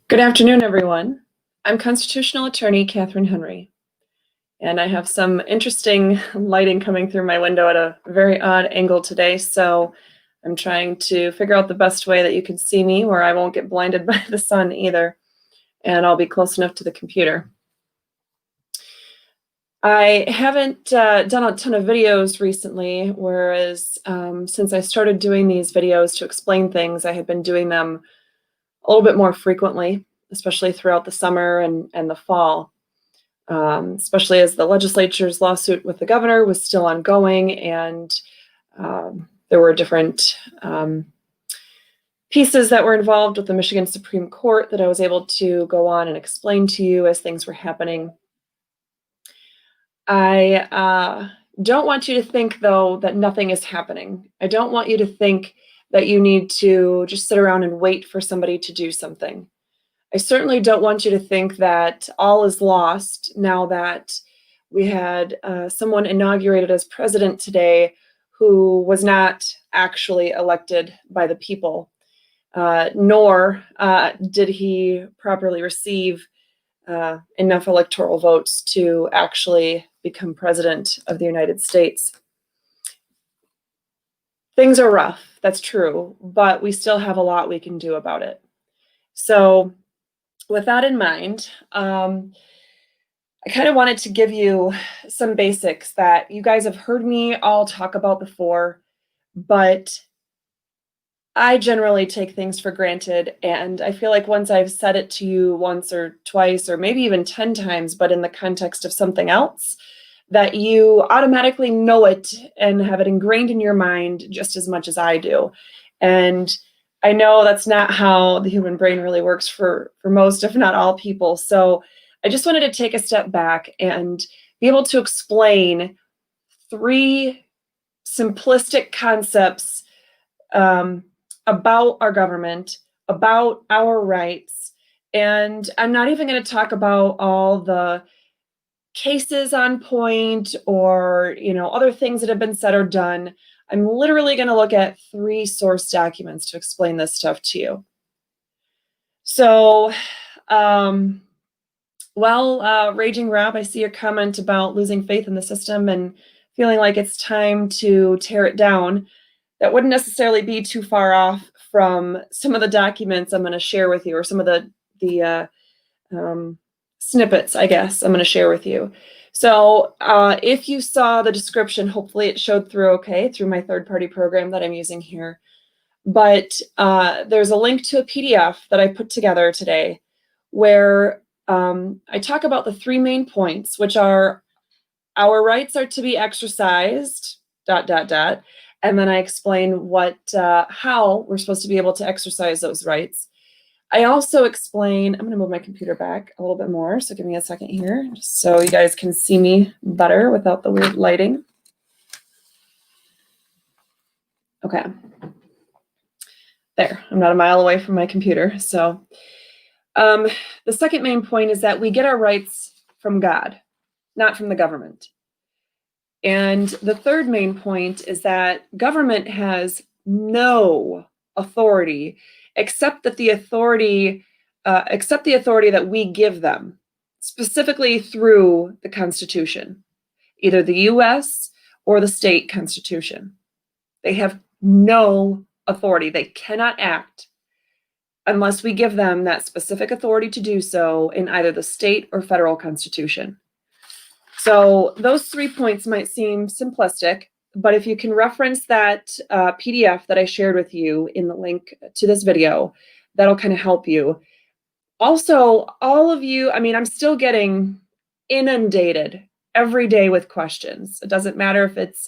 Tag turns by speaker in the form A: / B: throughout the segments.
A: Good afternoon, everyone. I'm constitutional attorney Catherine Henry, and I have some interesting lighting coming through my window at a very odd angle today, so I'm trying to figure out the best way that you can see me where I won't get blinded by the sun either, and I'll be close enough to the computer. I haven't done a ton of videos recently, whereas since I started doing these videos to explain things, I had been doing them a little bit more frequently, especially throughout the summer and the fall, especially as the legislature's lawsuit with the governor was still ongoing, and there were different pieces that were involved with the Michigan Supreme Court that I was able to go on and explain to you as things were happening. I don't want you to think, though, that nothing is happening. I don't want you to think that you need to just sit around and wait for somebody to do something. I certainly don't want you to think that all is lost now that we had someone inaugurated as president today who was not actually elected by the people, nor did he properly receive enough electoral votes to actually become president of the United States. Things are rough, that's true, but we still have a lot we can do about it. So with that in mind, I kind of wanted to give you some basics that you guys have heard me all talk about before, but I generally take things for granted, and I feel like once I've said it to you once or twice or maybe even 10 times, but in the context of something else, that you automatically know it and have it ingrained in your mind just as much as I do. And I know that's not how the human brain really works for most, if not all people. So I just wanted to take a step back and be able to explain three simplistic concepts about our government, about our rights. And I'm not even going to talk about all the cases on point or, other things that have been said or done. I'm literally going to look at three source documents to explain this stuff to you. So, Raging Rob, I see your comment about losing faith in the system and feeling like it's time to tear it down. That wouldn't necessarily be too far off from some of the documents I'm going to share with you, or some of the snippets, I guess, I'm going to share with you. So if you saw the description, hopefully it showed through okay through my third-party program that I'm using here. But there's a link to a PDF that I put together today where I talk about the three main points, which are our rights are to be exercised, ... And then I explain how we're supposed to be able to exercise those rights. I also explain, I'm going to move my computer back a little bit more, so give me a second here, just so you guys can see me better without the weird lighting. Okay. There, I'm not a mile away from my computer. So the second main point is that we get our rights from God, not from the government. And the third main point is that government has no authority except the authority that we give them, specifically through the Constitution, either the U.S. or the state constitution. They have no authority. They cannot act unless we give them that specific authority to do so in either the state or federal constitution. So those 3 points might seem simplistic, but if you can reference that PDF that I shared with you in the link to this video, that'll kind of help you. Also, all of you, I'm still getting inundated every day with questions. It doesn't matter if it's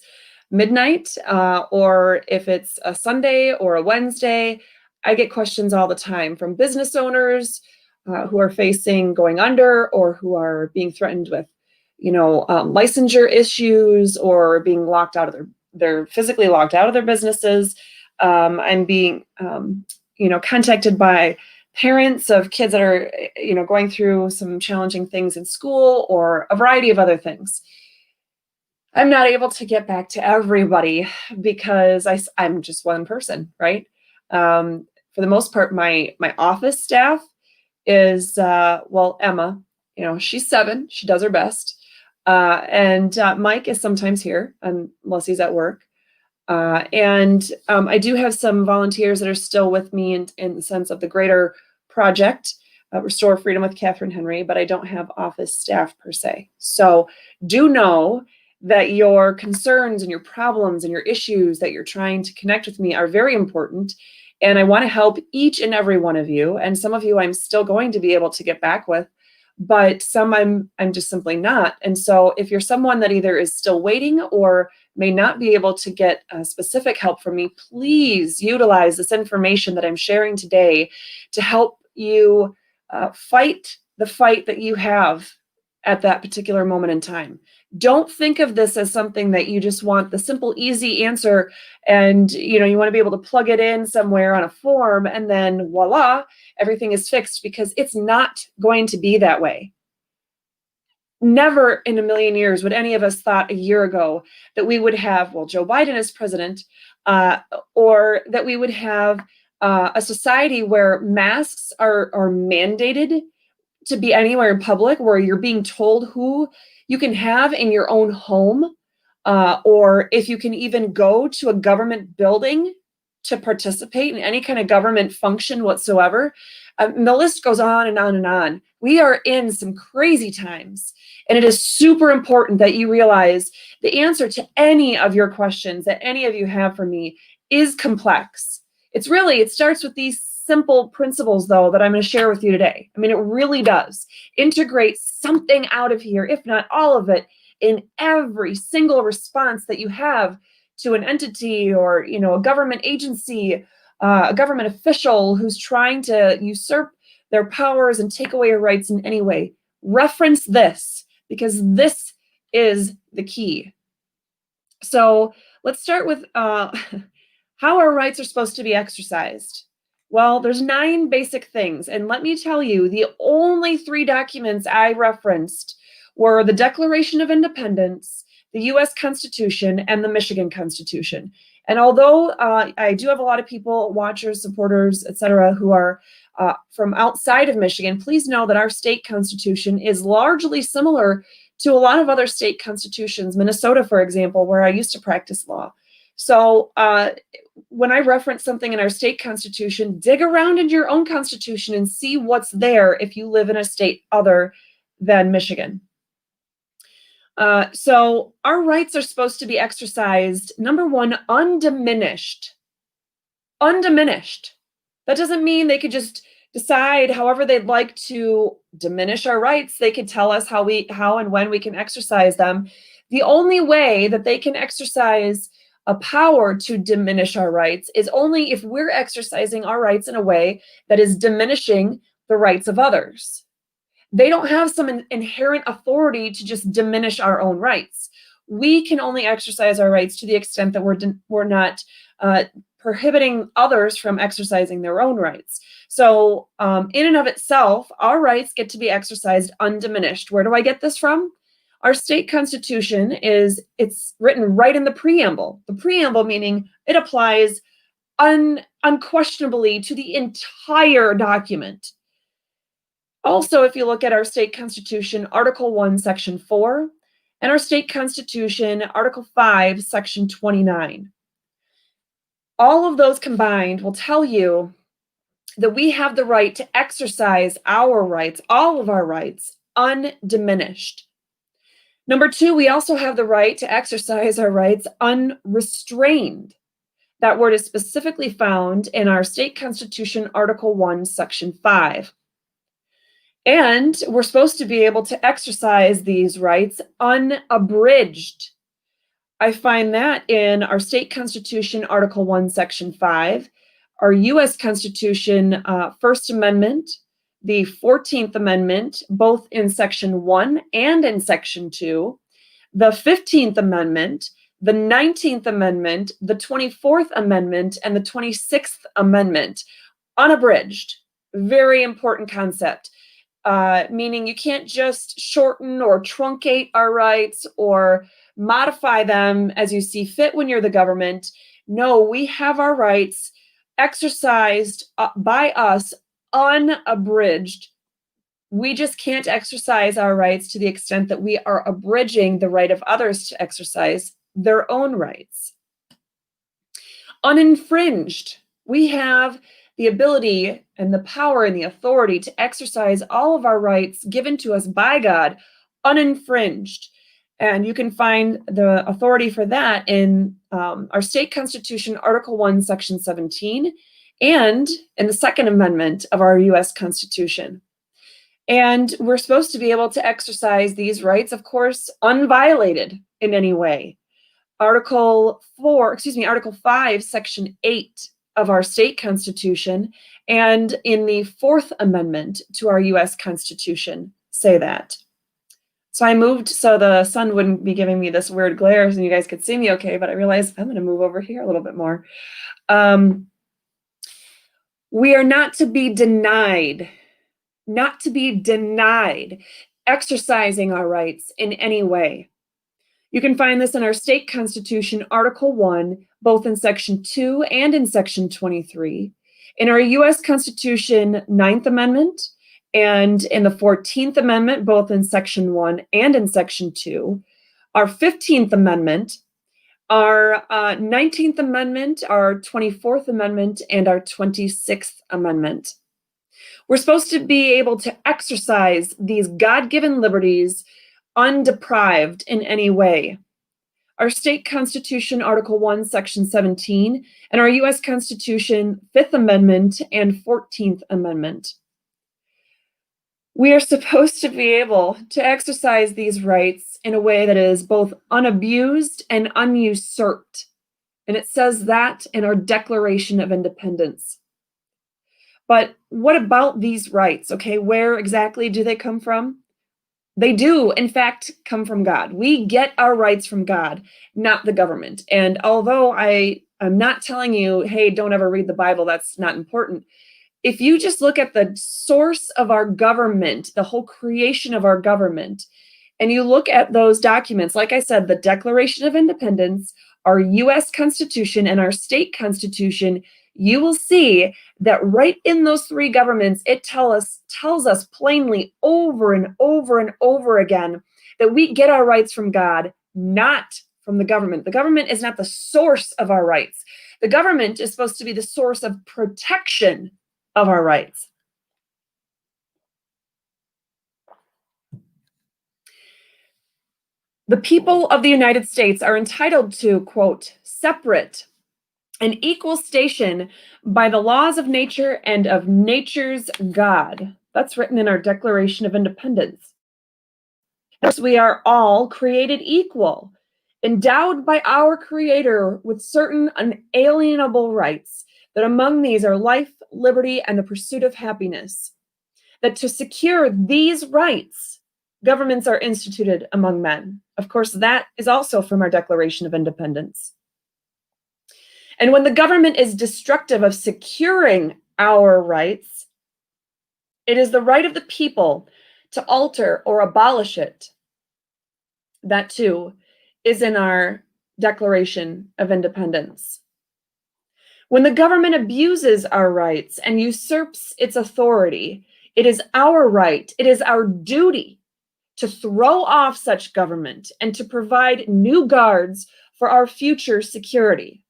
A: midnight or if it's a Sunday or a Wednesday. I get questions all the time from business owners who are facing going under or who are being threatened with licensure issues or being locked out of they're physically locked out of their businesses. I'm being, contacted by parents of kids that are, going through some challenging things in school or a variety of other things. I'm not able to get back to everybody because I'm just one person, right? For the most part, my office staff is, well, Emma. She's 7. She does her best. And Mike is sometimes here unless he's at work. And I do have some volunteers that are still with me in the sense of the greater project, Restore Freedom with Catherine Henry, but I don't have office staff per se. So do know that your concerns and your problems and your issues that you're trying to connect with me are very important. And I want to help each and every one of you. And some of you I'm still going to be able to get back with, but some I'm just simply not. And so if you're someone that either is still waiting or may not be able to get specific help from me, please utilize this information that I'm sharing today to help you fight the fight that you have at that particular moment in time. Don't think of this as something that you just want the simple, easy answer and you want to be able to plug it in somewhere on a form and then voila, everything is fixed, because it's not going to be that way. Never in a million years would any of us thought a year ago that we would have, Joe Biden as president, or that we would have a society where masks are mandated to be anywhere in public, where you're being told who you can have in your own home, or if you can even go to a government building to participate in any kind of government function whatsoever. And the list goes on and on and on. We are in some crazy times, and it is super important that you realize the answer to any of your questions that any of you have for me is complex. It starts with these simple principles, though, that I'm going to share with you today. I mean, it really does integrate something out of here, if not all of it, in every single response that you have to an entity or, a government agency, a government official who's trying to usurp their powers and take away your rights in any way. Reference this, because this is the key. So let's start with how our rights are supposed to be exercised. Well, there's 9 basic things. And let me tell you, the only 3 documents I referenced were the Declaration of Independence, the U.S. Constitution, and the Michigan Constitution. And although I do have a lot of people, watchers, supporters, etc., who are from outside of Michigan, please know that our state constitution is largely similar to a lot of other state constitutions. Minnesota, for example, where I used to practice law. So when I reference something in our state constitution, dig around in your own constitution and see what's there if you live in a state other than Michigan. So our rights are supposed to be exercised, number 1, undiminished. Undiminished. That doesn't mean they could just decide however they'd like to diminish our rights. They could tell us how and when we can exercise them. The only way that they can exercise a power to diminish our rights is only if we're exercising our rights in a way that is diminishing the rights of others. They don't have some inherent authority to just diminish our own rights. We can only exercise our rights to the extent that we're not prohibiting others from exercising their own rights. So in and of itself, our rights get to be exercised undiminished. Where do I get this from? Our state constitution it's written right in the preamble. The preamble meaning it applies unquestionably to the entire document. Also, if you look at our state constitution, Article 1, Section 4, and our state constitution, Article 5, Section 29. All of those combined will tell you that we have the right to exercise our rights, all of our rights, undiminished. Number 2, we also have the right to exercise our rights unrestrained. That word is specifically found in our state constitution, Article 1, Section 5. And we're supposed to be able to exercise these rights unabridged. I find that in our state constitution, Article 1, Section 5, our U.S. Constitution, First Amendment, the 14th Amendment, both in Section 1 and in Section 2, the 15th Amendment, the 19th Amendment, the 24th Amendment, and the 26th Amendment, unabridged. Very important concept. Meaning you can't just shorten or truncate our rights or modify them as you see fit when you're the government. No, we have our rights exercised by us unabridged We just can't exercise our rights to the extent that we are abridging the right of others to exercise their own rights. Uninfringed, we have the ability and the power and the authority to exercise all of our rights given to us by God, uninfringed. And you can find the authority for that in our state constitution, Article 1, Section 17, and in the Second Amendment of our U.S. Constitution. And we're supposed to be able to exercise these rights, of course, unviolated in any way. Article 5, Section 8 of our state constitution and in the Fourth Amendment to our U.S. Constitution say that. So I moved so the sun wouldn't be giving me this weird glare and you guys could see me okay, but I realized I'm going to move over here a little bit more. We are not to be denied exercising our rights in any way. You can find this in our state constitution, Article 1, both in Section 2 and in Section 23, in our U.S. Constitution, 9th Amendment, and in the 14th Amendment, both in Section 1 and in Section 2, our 15th Amendment, our 19th Amendment, our 24th Amendment, and our 26th Amendment. We're supposed to be able to exercise these God-given liberties undeprived in any way. Our state constitution, Article 1, Section 17, and our U.S. Constitution, 5th Amendment and 14th Amendment. We are supposed to be able to exercise these rights in a way that is both unabused and unusurped. And it says that in our Declaration of Independence. But what about these rights? Okay, where exactly do they come from? They do, in fact, come from God. We get our rights from God, not the government. And although I'm not telling you, hey, don't ever read the Bible, that's not important. If you just look at the source of our government, the whole creation of our government, and you look at those documents, like I said, the Declaration of Independence, our U.S. Constitution, and our state constitution, you will see that right in those three governments, it tells us plainly over and over and over again that we get our rights from God, not from the government. The government is not the source of our rights. The government is supposed to be the source of protection of our rights. The people of the United States are entitled to, quote, separate an equal station by the laws of nature and of nature's God. That's written in our Declaration of Independence. Thus, we are all created equal, endowed by our Creator with certain unalienable rights, that among these are life, liberty, and the pursuit of happiness. That to secure these rights, governments are instituted among men. Of course, that is also from our Declaration of Independence. And when the government is destructive of securing our rights, it is the right of the people to alter or abolish it. That too is in our Declaration of Independence. When the government abuses our rights and usurps its authority, it is our right, it is our duty to throw off such government and to provide new guards for our future security.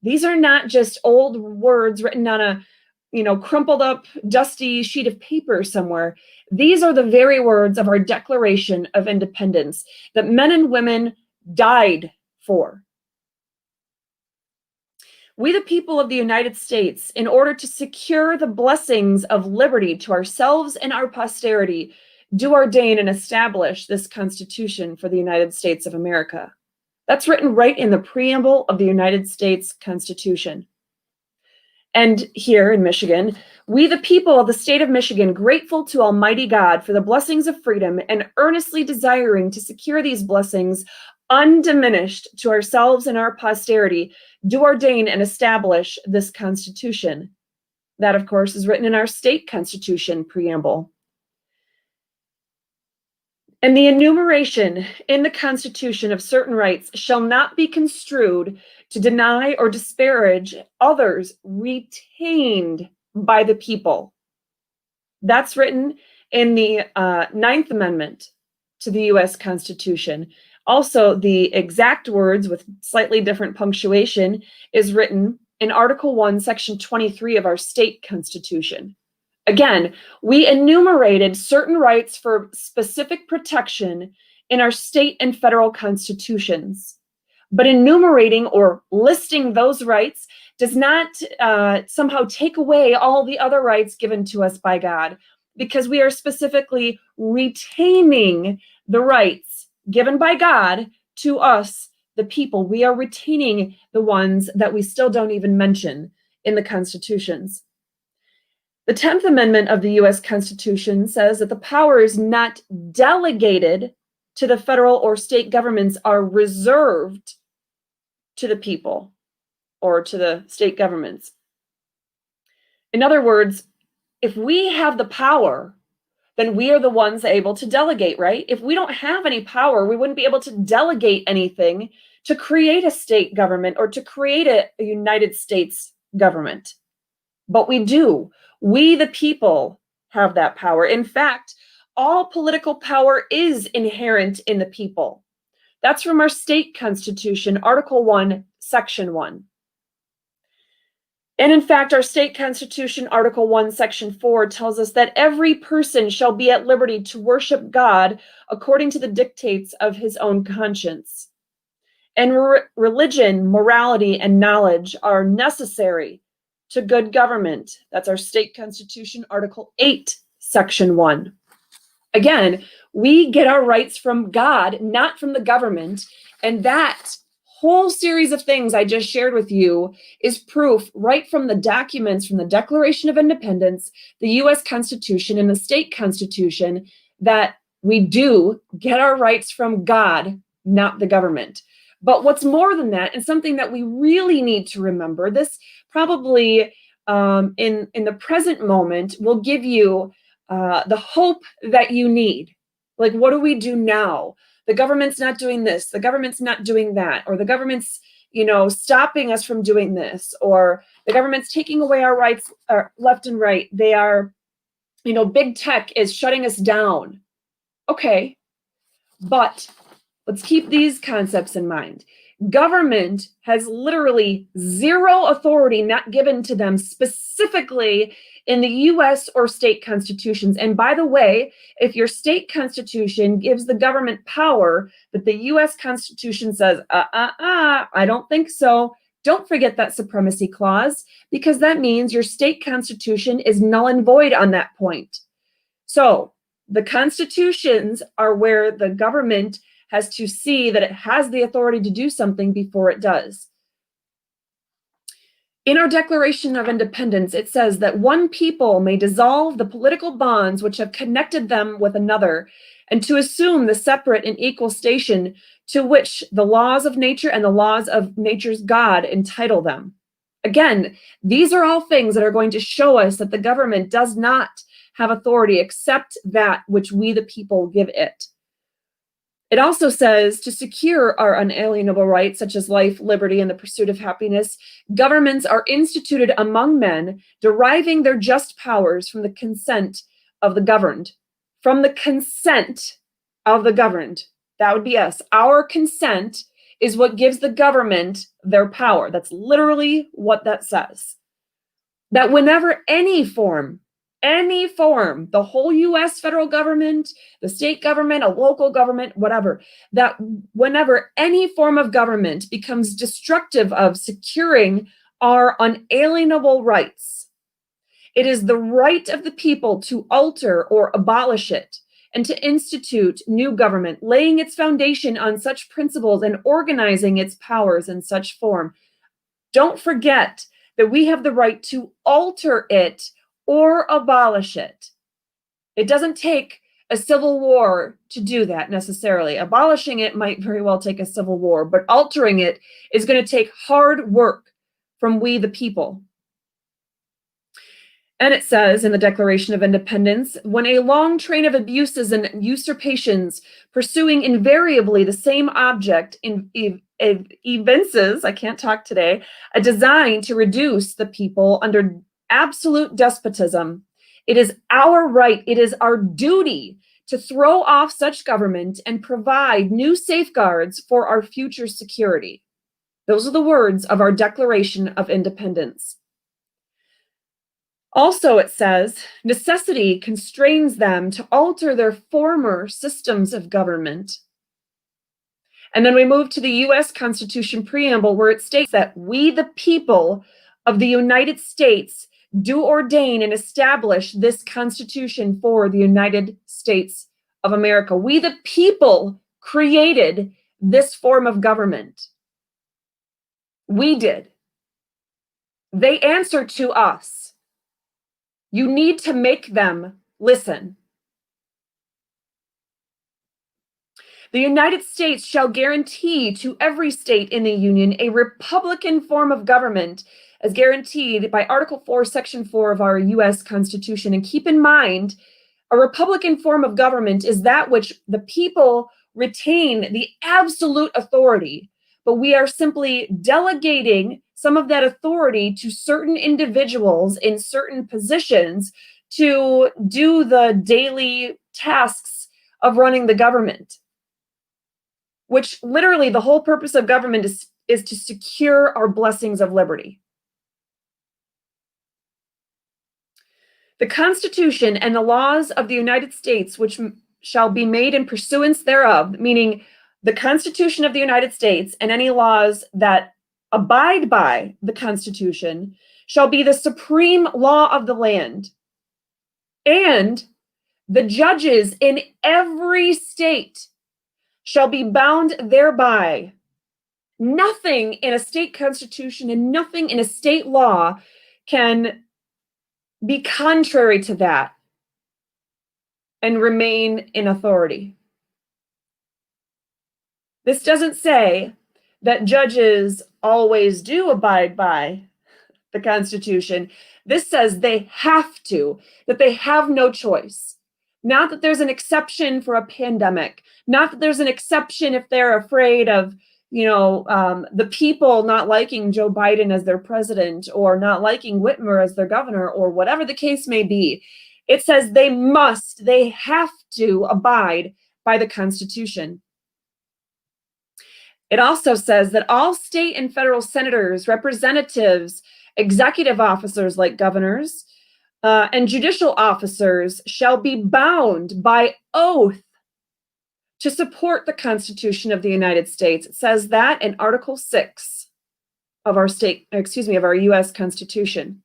A: These are not just old words written on a, crumpled up, dusty sheet of paper somewhere. These are the very words of our Declaration of Independence that men and women died for. We, the people of the United States, in order to secure the blessings of liberty to ourselves and our posterity, do ordain and establish this Constitution for the United States of America. That's written right in the Preamble of the United States Constitution. And here in Michigan, we, the people of the state of Michigan, grateful to Almighty God for the blessings of freedom and earnestly desiring to secure these blessings undiminished to ourselves and our posterity, do ordain and establish this Constitution. That, of course, is written in our state constitution preamble. And the enumeration in the Constitution of certain rights shall not be construed to deny or disparage others retained by the people. That's written In the Ninth Amendment to the U.S. Constitution, also the exact words with slightly different punctuation is written in Article 1, Section 23 of our state constitution. Again, we enumerated certain rights for specific protection in our state and federal constitutions. But enumerating or listing those rights does not somehow take away all the other rights given to us by God, because we are specifically retaining the rights given by God to us, the people. We are retaining the ones that we still don't even mention in the constitutions. The 10th Amendment of the U.S. Constitution says that the powers not delegated to the federal or state governments are reserved to the people or to the state governments. In other words, if we have the power, then we are the ones able to delegate, right? If we don't have any power, we wouldn't be able to delegate anything to create a state government or to create a United States government. But we do. We, the people, have that power. In fact, all political power is inherent in the people. That's from our state constitution, Article 1, Section 1. And in fact, our state constitution, Article 1, Section 4, tells us that every person shall be at liberty to worship God according to the dictates of his own conscience. And religion, morality, and knowledge are necessary to good government. That's our state constitution, Article 8, Section 1. Again, we get our rights from God, not from the government. And that whole series of things I just shared with you is proof right from the documents from the Declaration of Independence, the U.S. Constitution, and the state constitution that we do get our rights from God, not the government. But what's more than that, and something that we really need to remember, this probably in the present moment will give you the hope that you need. Like, what do we do now? The government's not doing this, the government's not doing that, or the government's, stopping us from doing this, or the government's taking away our rights left and right. They are, big tech is shutting us down. Okay, but let's keep these concepts in mind. Government has literally zero authority not given to them specifically in the U.S. or state constitutions. And by the way, if your state constitution gives the government power, but the U.S. Constitution says, I don't think so, don't forget that supremacy clause, because that means your state constitution is null and void on that point. So the constitutions are where the government has to see that it has the authority to do something before it does. In our Declaration of Independence, it says that one people may dissolve the political bonds which have connected them with another, and to assume the separate and equal station to which the laws of nature and the laws of nature's God entitle them. Again, these are all things that are going to show us that the government does not have authority except that which we, the people, give it. It also says to secure our unalienable rights, such as life, liberty, and the pursuit of happiness, governments are instituted among men, deriving their just powers from the consent of the governed. From the consent of the governed. That would be us. Our consent is what gives the government their power. That's literally what that says. That whenever any form, the whole U.S. federal government, the state government, a local government, whatever, that whenever any form of government becomes destructive of securing our unalienable rights, it is the right of the people to alter or abolish it and to institute new government, laying its foundation on such principles and organizing its powers in such form. Don't forget that we have the right to alter it or abolish it. It doesn't take a civil war to do that necessarily. Abolishing it might very well take a civil war, but altering it is going to take hard work from we the people. And it says in the Declaration of Independence, when a long train of abuses and usurpations pursuing invariably the same object evinces, I can't talk today, a design to reduce the people under absolute despotism, It is our right, it is our duty to throw off such government and provide new safeguards for our future security. Those are the words of our Declaration of Independence. Also, it says, necessity constrains them to alter their former systems of government. And then we move to the U.S. Constitution Preamble, where it states that we, the people of the United States, do ordain and establish this Constitution for the United States of America. We, the people, created this form of government. We did. They answer to us. You need to make them listen. The United States shall guarantee to every state in the Union a Republican form of government as guaranteed by Article 4, Section 4 of our U.S. Constitution. And keep in mind, a Republican form of government is that which the people retain the absolute authority, but we are simply delegating some of that authority to certain individuals in certain positions to do the daily tasks of running the government. Which literally the whole purpose of government is to secure our blessings of liberty. The Constitution and the laws of the United States, which shall be made in pursuance thereof, meaning the Constitution of the United States and any laws that abide by the Constitution, shall be the supreme law of the land. And the judges in every state shall be bound thereby. Nothing in a state constitution and nothing in a state law can be contrary to that and remain in authority. This doesn't say that judges always do abide by the Constitution. This says they have to, that they have no choice. Not that there's an exception for a pandemic. Not that there's an exception if they're afraid of, the people not liking Joe Biden as their president or not liking Whitmer as their governor or whatever the case may be. It says they have to abide by the Constitution. It also says that all state and federal senators, representatives, executive officers like governors, and judicial officers shall be bound by oath to support the Constitution of the United States. It says that in Article 6 of our U.S. Constitution.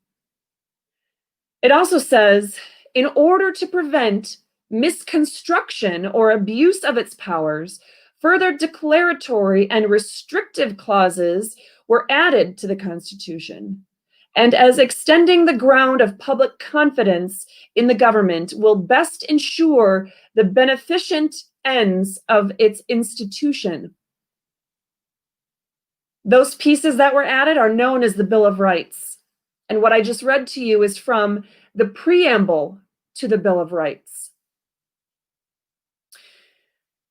A: It also says, in order to prevent misconstruction or abuse of its powers, further declaratory and restrictive clauses were added to the Constitution. And as extending the ground of public confidence in the government will best ensure the beneficent ends of its institution. Those pieces that were added are known as the Bill of Rights. And what I just read to you is from the preamble to the Bill of Rights.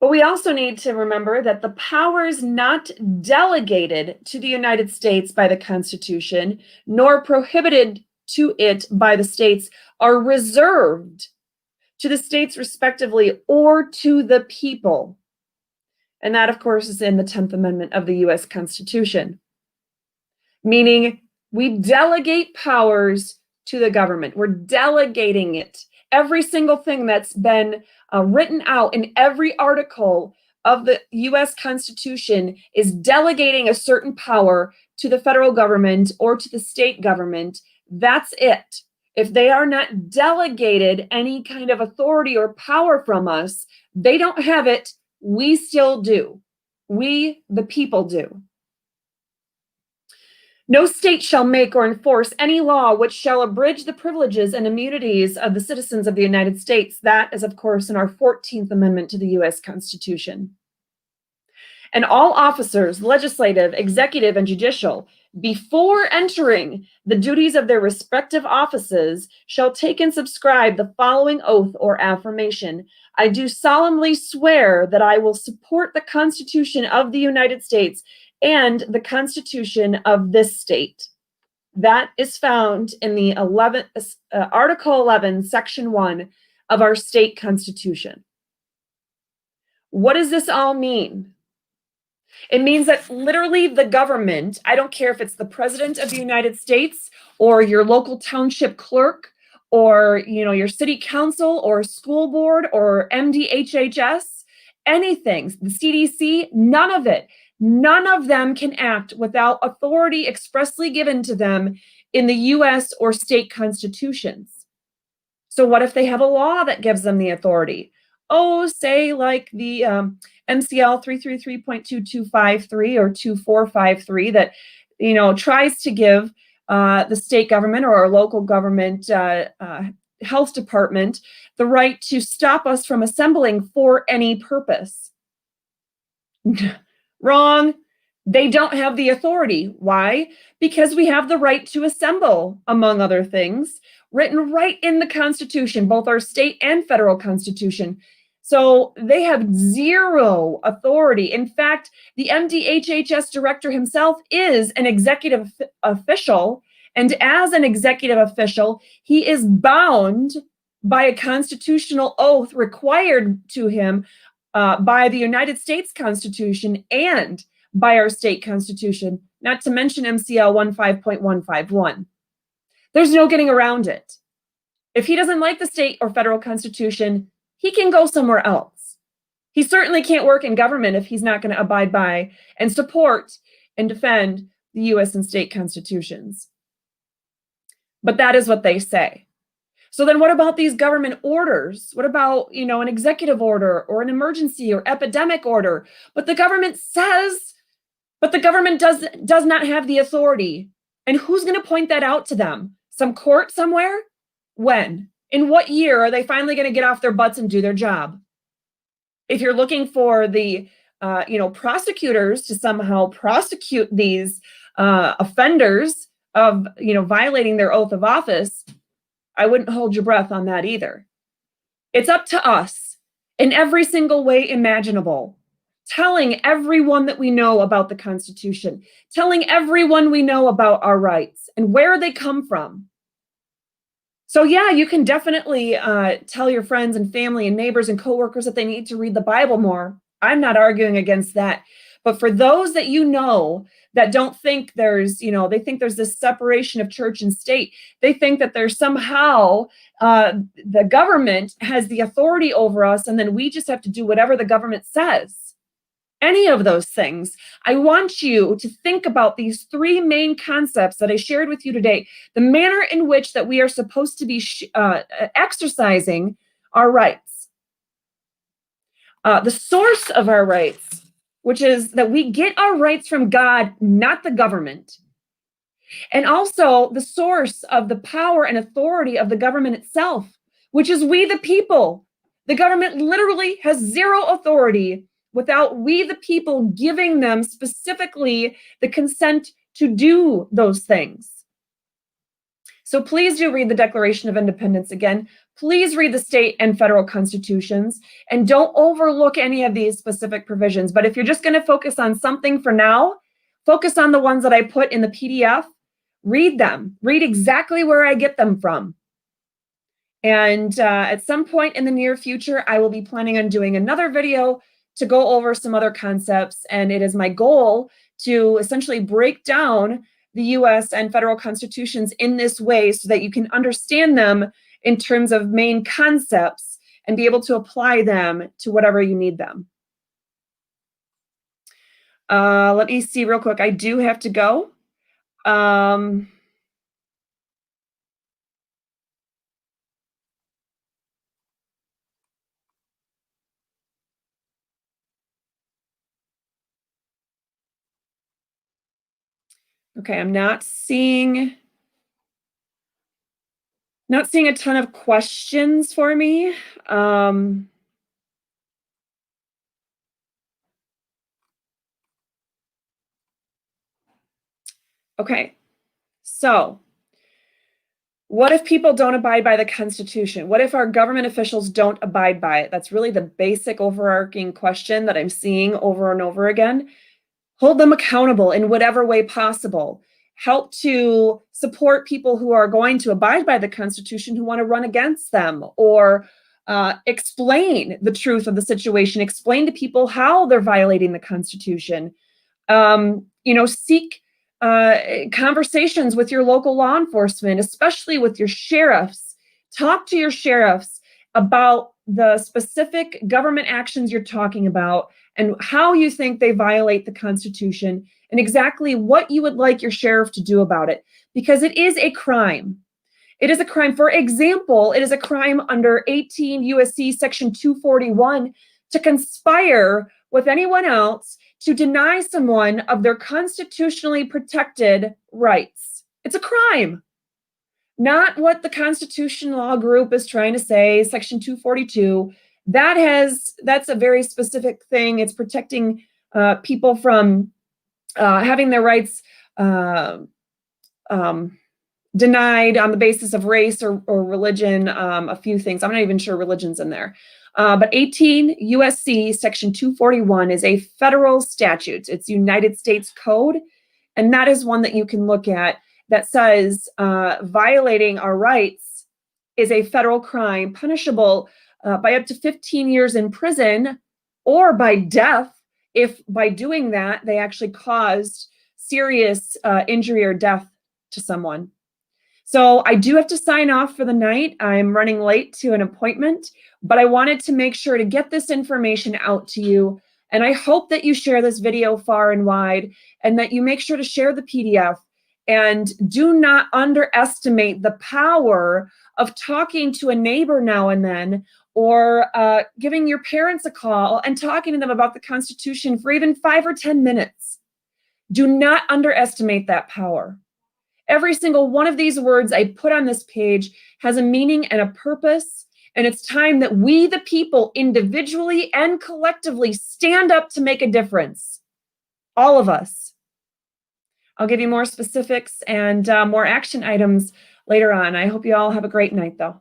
A: But we also need to remember that the powers not delegated to the United States by the Constitution, nor prohibited to it by the states, are reserved to the states respectively or to the people. And that, of course, is in the 10th Amendment of the U.S. Constitution. Meaning we delegate powers to the government. We're delegating it. Every single thing that's been written out in every article of the U.S. Constitution is delegating a certain power to the federal government or to the state government. That's it. If they are not delegated any kind of authority or power from us, they don't have it. We still do. We, the people, do. No state shall make or enforce any law which shall abridge the privileges and immunities of the citizens of the United States. That is, of course, in our 14th Amendment to the U.S. Constitution. And all officers, legislative, executive, and judicial, before entering the duties of their respective offices, shall take and subscribe the following oath or affirmation. I do solemnly swear that I will support the Constitution of the United States and the Constitution of this state. That is found in the Article 11, Section 1 of our state constitution. What does this all mean? It means that literally the government, I don't care if it's the president of the United States or your local township clerk or your city council or school board or MDHHS, anything, the CDC, none of it. None of them can act without authority expressly given to them in the US or state constitutions. So what if they have a law that gives them the authority? Oh, say like the MCL 333.2253 or 2453 that tries to give the state government or our local government health department the right to stop us from assembling for any purpose. Wrong. They don't have the authority. Why? Because we have the right to assemble, among other things, written right in the Constitution, both our state and federal Constitution. So they have zero authority. In fact, the MDHHS director himself is an executive official. And as an executive official, he is bound by a constitutional oath required to him by the United States Constitution and by our state constitution, not to mention MCL 15.151. There's no getting around it. If he doesn't like the state or federal constitution, he can go somewhere else. He certainly can't work in government if he's not going to abide by and support and defend the US and state constitutions. But that is what they say. So then what about these government orders? What about, an executive order or an emergency or epidemic order? But the government says, but the government does not have the authority. And who's going to point that out to them? Some court somewhere? When? In what year are they finally going to get off their butts and do their job? If you're looking for the, prosecutors to somehow prosecute these offenders of, violating their oath of office, I wouldn't hold your breath on that either. It's up to us in every single way imaginable, telling everyone that we know about the Constitution, telling everyone we know about our rights and where they come from. So yeah, you can definitely tell your friends and family and neighbors and coworkers that they need to read the Bible more. I'm not arguing against that. But for those that that don't think there's, they think there's this separation of church and state. They think that there's somehow the government has the authority over us and then we just have to do whatever the government says. Any of those things. I want you to think about these three main concepts that I shared with you today, the manner in which that we are supposed to be exercising our rights, the source of our rights, which is that we get our rights from God, not the government, and also the source of the power and authority of the government itself, which is we the people. The government literally has zero authority without we the people giving them specifically the consent to do those things. So please do read the Declaration of Independence again. Please read the state and federal constitutions and don't overlook any of these specific provisions. But if you're just going to focus on something for now, focus on the ones that I put in the PDF. Read them. Read exactly where I get them from. And at some point in the near future, I will be planning on doing another video to go over some other concepts. And it is my goal to essentially break down the US and federal constitutions in this way so that you can understand them in terms of main concepts and be able to apply them to whatever you need them. Let me see real quick. I do have to go. Okay, I'm not seeing a ton of questions for me. Okay, so what if people don't abide by the Constitution? What if our government officials don't abide by it? That's really the basic overarching question that I'm seeing over and over again. Hold them accountable in whatever way possible. help to support people who are going to abide by the Constitution who want to run against them, or explain the truth of the situation, explain to people how they're violating the Constitution. Seek conversations with your local law enforcement, especially with your sheriffs. Talk to your sheriffs about the specific government actions you're talking about and how you think they violate the Constitution and exactly what you would like your sheriff to do about it, because it is a crime. It is a crime. For example, it is a crime under 18 U.S.C. Section 241 to conspire with anyone else to deny someone of their constitutionally protected rights. It's a crime. Not what the Constitution Law Group is trying to say, Section 242. That's a very specific thing. It's protecting people from having their rights denied on the basis of race or religion, a few things. I'm not even sure religion's in there. But 18 U.S.C. Section 241 is a federal statute. It's United States Code, and that is one that you can look at that says violating our rights is a federal crime punishable by up to 15 years in prison or by death if by doing that they actually caused serious injury or death to someone. So I do have to sign off for the night. I'm running late to an appointment, but I wanted to make sure to get this information out to you. And I hope that you share this video far and wide and that you make sure to share the PDF. And do not underestimate the power of talking to a neighbor now and then, or giving your parents a call and talking to them about the Constitution for even 5 or 10 minutes. Do not underestimate that power. Every single one of these words I put on this page has a meaning and a purpose, and it's time that we, the people, individually and collectively stand up to make a difference. All of us. I'll give you more specifics and more action items later on. I hope you all have a great night, though.